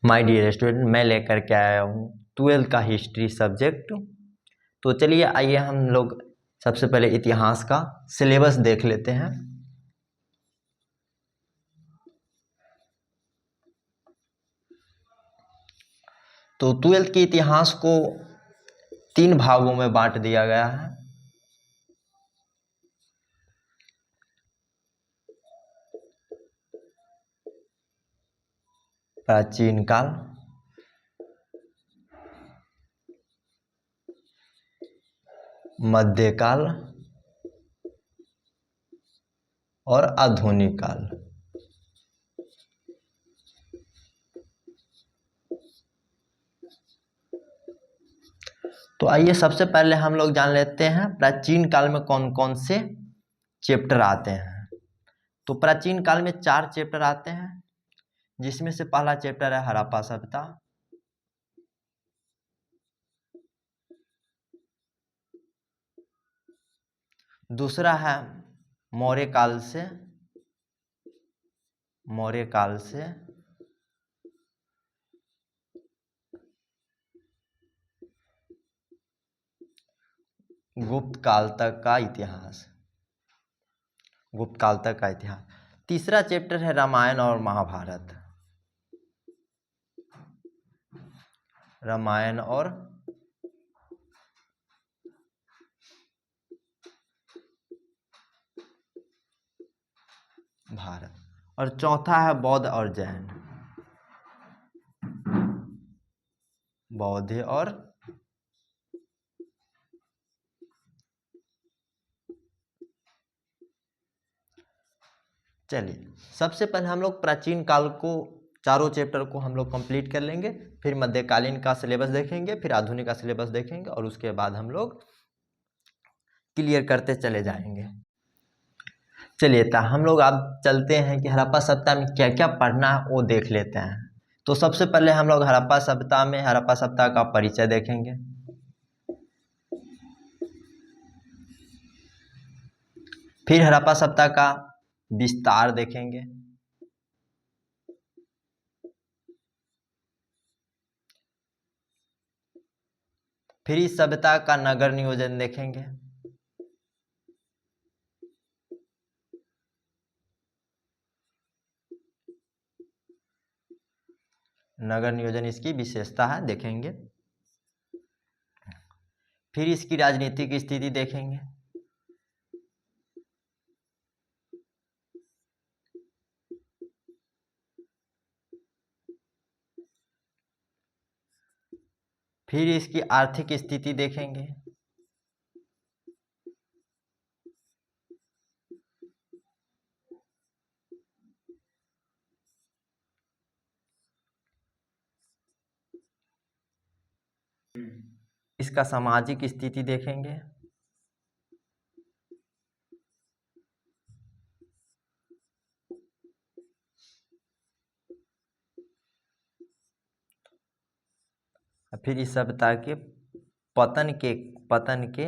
My dear student, मैं लेकर के आया हूँ 12th का हिस्ट्री सब्जेक्ट। तो चलिए आइए हम लोग सबसे पहले इतिहास का सिलेबस देख लेते हैं। तो 12th के इतिहास को 3 भागों में बांट दिया गया है। प्राचीन काल, मध्यकाल और आधुनिक काल। तो आइए सबसे पहले हम लोग जान लेते हैं प्राचीन काल में कौन कौन से चैप्टर आते हैं। तो प्राचीन काल में 4 चैप्टर आते हैं, जिसमें से पहला चैप्टर है हड़प्पा सभ्यता, दूसरा है मौर्य काल से गुप्त काल तक का इतिहास। तीसरा चैप्टर है रामायण और महाभारत। भारत। और चौथा है बौद्ध और जैन। चलिए सबसे पहले हम लोग प्राचीन काल को चारों चैप्टर को हम लोग कंप्लीट कर लेंगे, फिर मध्यकालीन का सिलेबस देखेंगे, फिर आधुनिक का सिलेबस देखेंगे और उसके बाद हम लोग क्लियर करते चले जाएंगे। चलिए तो हम लोग अब चलते हैं कि हड़प्पा सभ्यता में क्या क्या पढ़ना है वो देख लेते हैं। तो सबसे पहले हम लोग हड़प्पा सभ्यता का परिचय देखेंगे। फिर हड़प्पा सभ्यता का विस्तार देखेंगे। फिर इस सभ्यता का नगर नियोजन देखेंगे। नगर नियोजन इसकी विशेषता है, देखेंगे। फिर इसकी राजनीतिक स्थिति देखेंगे। फिर इसकी आर्थिक स्थिति देखेंगे। इसका सामाजिक स्थिति देखेंगे। फिर इस सभ्यता के पतन के